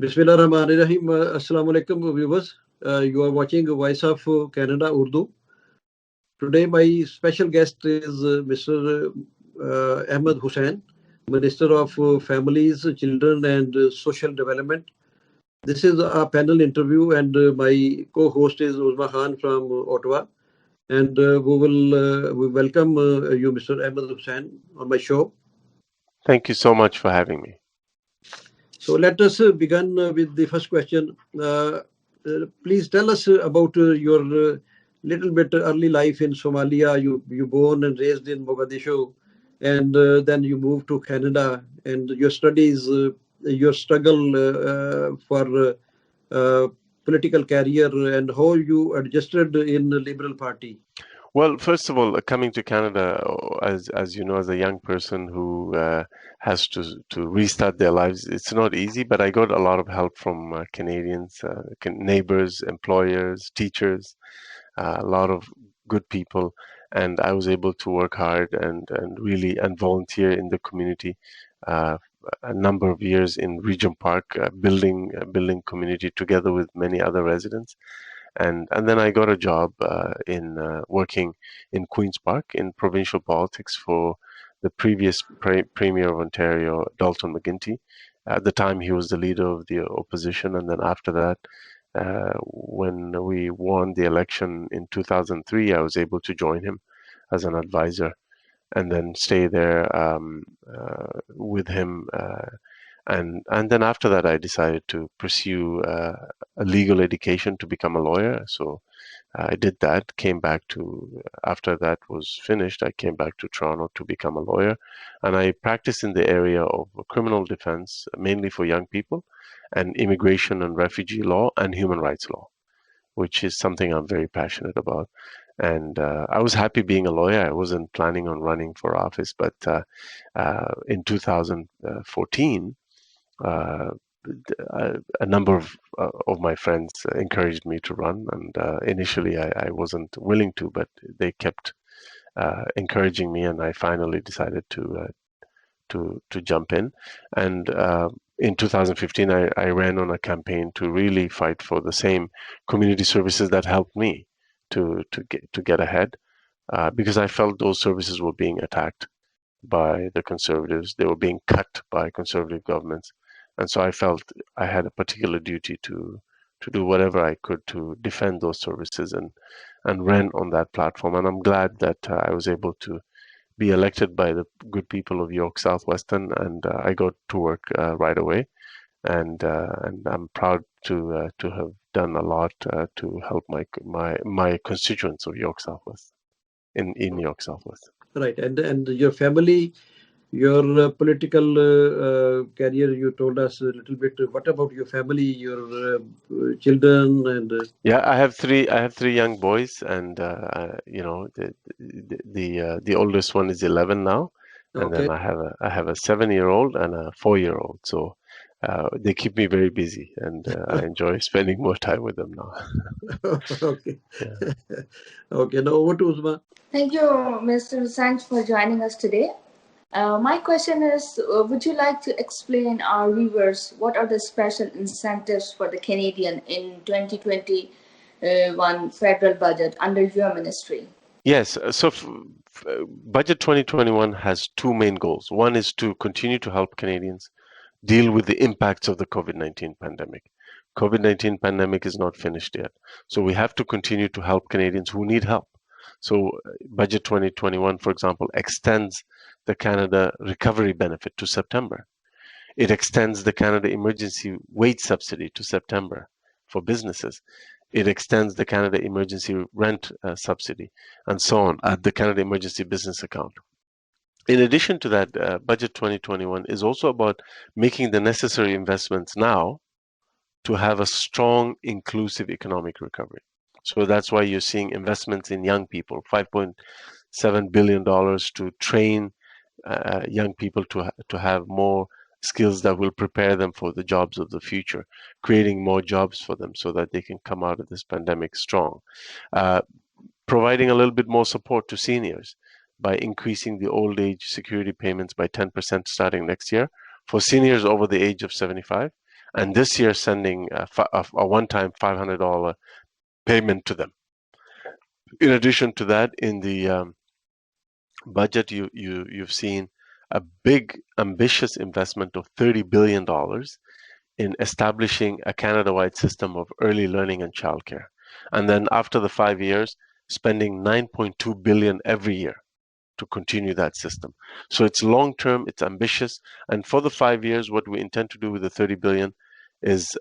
Bismillahirrahmanirrahim. Assalamu alaikum viewers. You are watching Voice of Canada Urdu. Today my special guest is Mr. Ahmed Hussen, Minister of Families, Children and Social Development. This is a panel interview and my co-host is Uzma Khan from Ottawa. And we welcome you, Mr. Ahmed Hussen, on my show. Thank you so much for having me. So let us begin with the first question. Please tell us about your little bit early life in Somalia. You born and raised in Mogadishu, and then you moved to Canada, and your studies, your struggle for political career, and how you adjusted in the Liberal Party. Well, first of all, coming to Canada, as you know, as a young person who has to restart their lives, it's not easy, but I got a lot of help from Canadians, neighbors, employers, teachers, a lot of good people, and I was able to work hard and volunteer in the community a number of years in Regent Park, building community together with many other residents. And then I got a job in working in Queen's Park in provincial politics for the previous Premier of Ontario, Dalton McGuinty. At the time, he was the leader of the opposition. And then after that, when we won the election in 2003, I was able to join him as an advisor and then stay there with him. And then after that, I decided to pursue a legal education to become a lawyer. So I did that, after that was finished, I came back to Toronto to become a lawyer. And I practiced in the area of criminal defense, mainly for young people, and immigration and refugee law and human rights law, which is something I'm very passionate about. And I was happy being a lawyer. I wasn't planning on running for office, but in 2014, a number of my friends encouraged me to run, and initially I wasn't willing to, but they kept encouraging me, and I finally decided to jump in. And in 2015, I ran on a campaign to really fight for the same community services that helped me to get ahead, because I felt those services were being attacked by the Conservatives. They were being cut by Conservative governments. And so I felt I had a particular duty to do whatever I could to defend those services and ran on that platform. And I'm glad that I was able to be elected by the good people of York Southwestern, and I got to work right away. And I'm proud to have done a lot to help my constituents of York Southwest in York Southwest. Right, and your family. Your political career, you told us a little bit. What about your family, your children, and? Yeah, I have three young boys, and the oldest one is 11 now, and Okay. then I have a 7-year-old and a 4-year-old. So they keep me very busy, and I enjoy spending more time with them now. Okay. Yeah. Okay. Now over to Uzma. Thank you, Mr. Hussain, for joining us today. My question is, would you like to explain our viewers what are the special incentives for the Canadian in 2021 federal budget under your ministry? Yes, so Budget 2021 has two main goals. One is to continue to help Canadians deal with the impacts of the COVID-19 pandemic. COVID-19 pandemic is not finished yet. So we have to continue to help Canadians who need help. So Budget 2021, for example, extends the Canada Recovery Benefit to September. It extends the Canada Emergency Wage Subsidy to September for businesses. It extends the Canada Emergency Rent Subsidy, and so on, at the Canada Emergency Business Account. In addition to that, Budget 2021 is also about making the necessary investments now to have a strong, inclusive economic recovery. So that's why you're seeing investments in young people, $5.7 billion to train young people to have more skills that will prepare them for the jobs of the future, creating more jobs for them so that they can come out of this pandemic strong. Providing a little bit more support to seniors by increasing the old age security payments by 10% starting next year for seniors over the age of 75, and this year sending a one-time $500 payment to them. In addition to that, in the budget, you've seen a big, ambitious investment of $30 billion in establishing a Canada-wide system of early learning and childcare. And then after the 5 years, spending $9.2 billion every year to continue that system. So it's long-term, it's ambitious. And for the 5 years, what we intend to do with the $30 billion is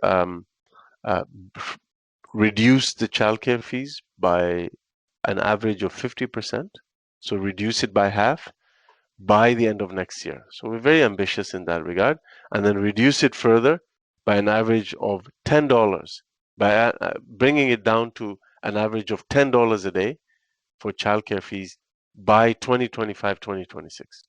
reduce the childcare fees by an average of 50%. So reduce it by half by the end of next year. So we're very ambitious in that regard. And then reduce it further by an average of $10, by bringing it down to an average of $10 a day for childcare fees by 2025, 2026.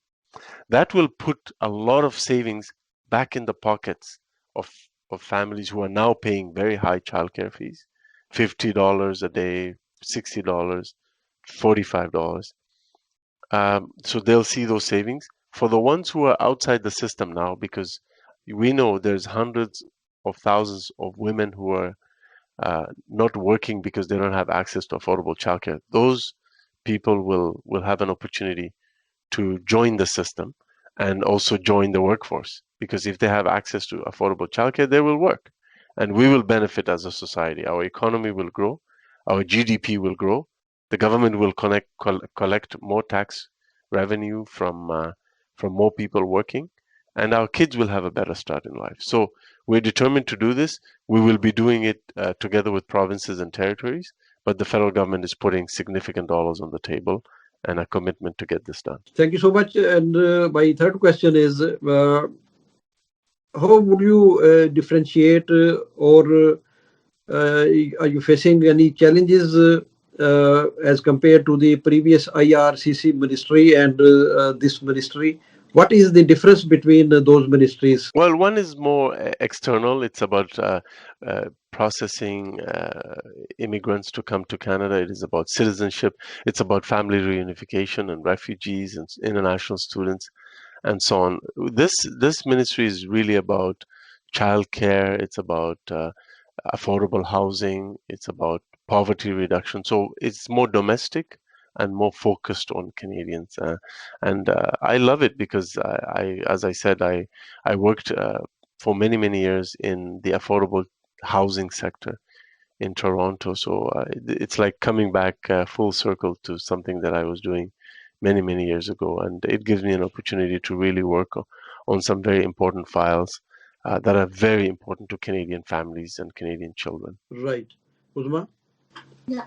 That will put a lot of savings back in the pockets of families who are now paying very high childcare fees, $50 a day, $60, $45. So they'll see those savings. For the ones who are outside the system now, because we know there's hundreds of thousands of women who are not working because they don't have access to affordable childcare. Those people will have an opportunity to join the system and also join the workforce, because if they have access to affordable childcare, they will work, and we will benefit as a society. Our economy will grow, our GDP will grow, the government will collect more tax revenue from more people working, and our kids will have a better start in life. So we're determined to do this. We will be doing it together with provinces and territories, but the federal government is putting significant dollars on the table and a commitment to get this done. Thank you so much. And my third question is, how would you differentiate or are you facing any challenges as compared to the previous IRCC ministry and this ministry? What is the difference between those ministries? Well, one is more external. It's about processing immigrants to come to Canada. It is about citizenship. It's about family reunification and refugees and international students and so on. This ministry is really about childcare. It's about affordable housing. It's about poverty reduction. So it's more domestic and more focused on Canadians. And I love it because as I said, I worked for many, many years in the affordable housing sector in Toronto. So it's like coming back full circle to something that I was doing many, many years ago. And it gives me an opportunity to really work on some very important files that are very important to Canadian families and Canadian children. Right. Uzma? Yeah.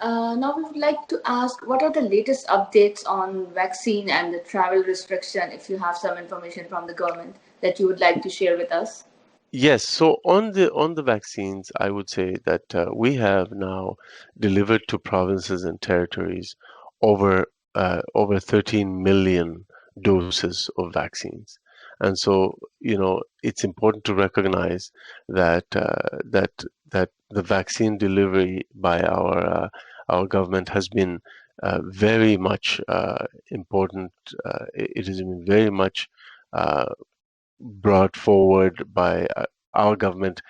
Now we would like to ask, what are the latest updates on vaccine and the travel restriction, if you have some information from the government that you would like to share with us? Yes, so on the vaccines, I would say that we have now delivered to provinces and territories over 13 million doses of vaccines. And so, it's important to recognize that that the vaccine delivery by our government has been very much important. It has been very much brought forward by our government,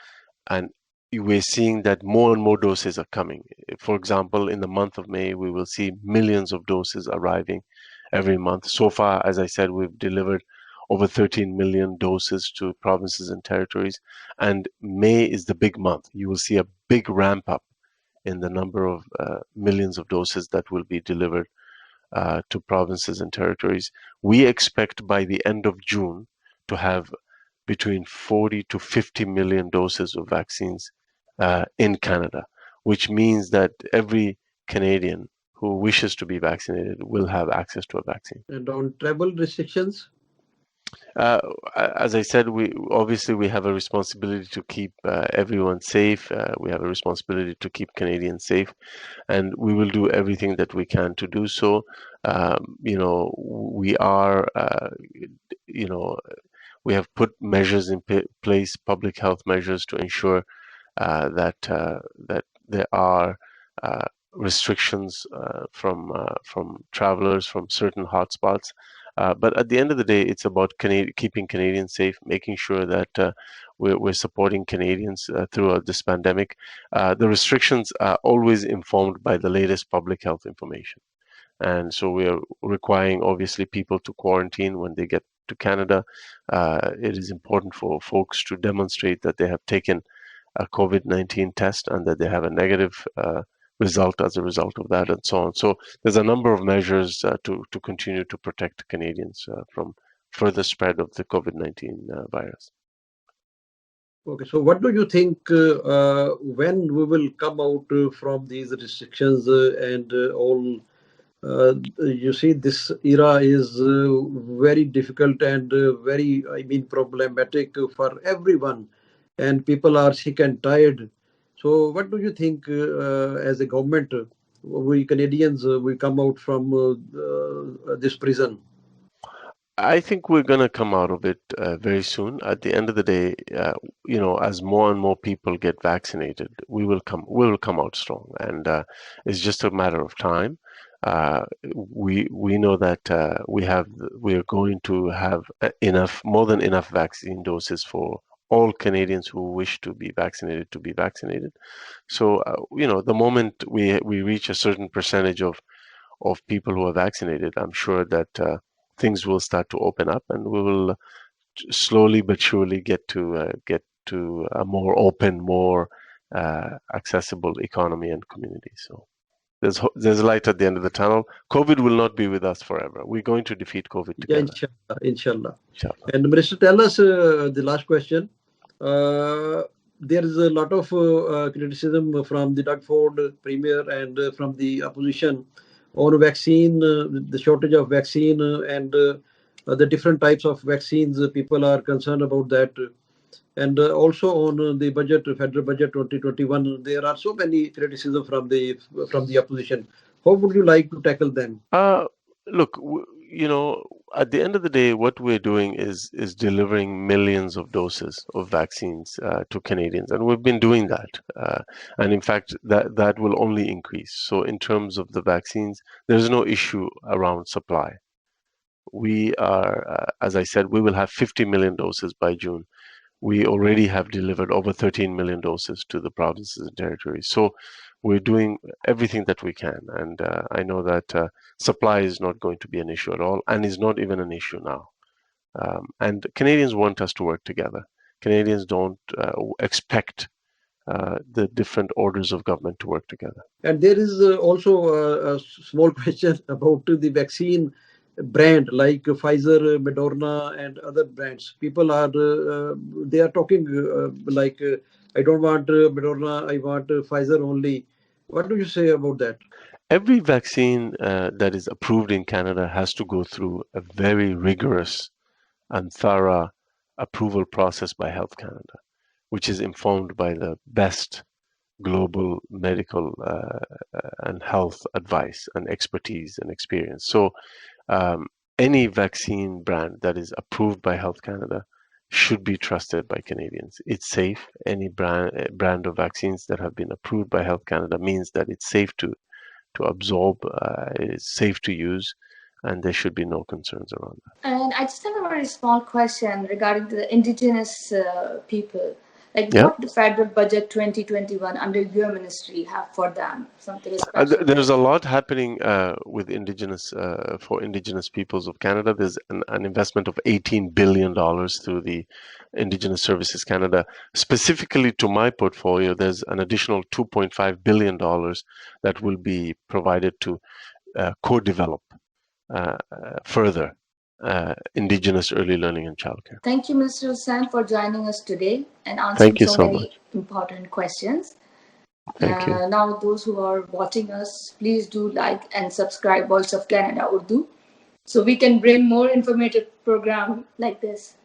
and we're seeing that more and more doses are coming. For example, in the month of May, we will see millions of doses arriving every month. So far, as I said, we've delivered over 13 million doses to provinces and territories, and May is the big month. You will see a big ramp up in the number of millions of doses that will be delivered to provinces and territories. We expect by the end of June to have between 40 to 50 million doses of vaccines in Canada, which means that every Canadian who wishes to be vaccinated will have access to a vaccine. And on travel restrictions? As I said, we have a responsibility to keep everyone safe. We have a responsibility to keep Canadians safe, and we will do everything that we can to do so. We are, we have put measures in place, public health measures, to ensure that there are restrictions from travelers from certain hotspots. But at the end of the day, it's about keeping Canadians safe, making sure that we're supporting Canadians throughout this pandemic. The restrictions are always informed by the latest public health information. And so we are requiring, obviously, people to quarantine when they get to Canada. It is important for folks to demonstrate that they have taken a COVID-19 test and that they have a negative result as a result of that, and so on. So there's a number of measures to continue to protect Canadians from further spread of the COVID-19 virus. Okay, so what do you think when we will come out from these restrictions and all? You see, this era is very difficult and very, problematic for everyone, and people are sick and tired. So what do you think as a government, we Canadians, we come out from this prison? I think we're going to come out of it very soon. At the end of the day, as more and more people get vaccinated, we will come out strong, and it's just a matter of time. We know that we are going to have more than enough vaccine doses for all Canadians who wish to be vaccinated. So the moment we reach a certain percentage of people who are vaccinated, I'm sure that things will start to open up, and we will slowly but surely get to a more open, more accessible economy and community. So there's light at the end of the tunnel. COVID will not be with us forever. We're going to defeat COVID together. Yeah, inshallah. And Minister, tell us the last question. There is a lot of criticism from the Doug Ford Premier and from the opposition on vaccine, the shortage of vaccine and the different types of vaccines. People are concerned about that. And also on the budget, federal budget 2021, there are so many criticisms from the opposition. How would you like to tackle them? Look, at the end of the day, what we're doing is delivering millions of doses of vaccines to Canadians, and we've been doing that. And in fact, that will only increase. So in terms of the vaccines, there's no issue around supply. We are, as I said, we will have 50 million doses by June. We already have delivered over 13 million doses to the provinces and territories. So we're doing everything that we can. And I know that supply is not going to be an issue at all, and is not even an issue now. And Canadians want us to work together. Canadians don't expect the different orders of government to work together. And there is also a small question about the vaccine brand like Pfizer, Moderna, and other brands. People are they are talking like I don't want Moderna, I want Pfizer only. What do you say about that? Every vaccine that is approved in Canada has to go through a very rigorous and thorough approval process by Health Canada, which is informed by the best global medical and health advice and expertise and experience. So any vaccine brand that is approved by Health Canada should be trusted by Canadians. It's safe. Any brand of vaccines that have been approved by Health Canada means that it's safe to absorb, it's safe to use, and there should be no concerns around that. And I just have a very small question regarding the Indigenous people. Like, what the federal budget 2021 under your ministry have for them? Something special? There's a lot happening with Indigenous for Indigenous peoples of Canada. There's an investment of $18 billion through the Indigenous Services Canada. Specifically to my portfolio, there's an additional $2.5 billion that will be provided to co-develop further Indigenous early learning and childcare. Thank you, Mr. Hussain, for joining us today and answering so many important questions. Thank you. Now, those who are watching us, please do like and subscribe Voice of Canada Urdu so we can bring more informative program like this.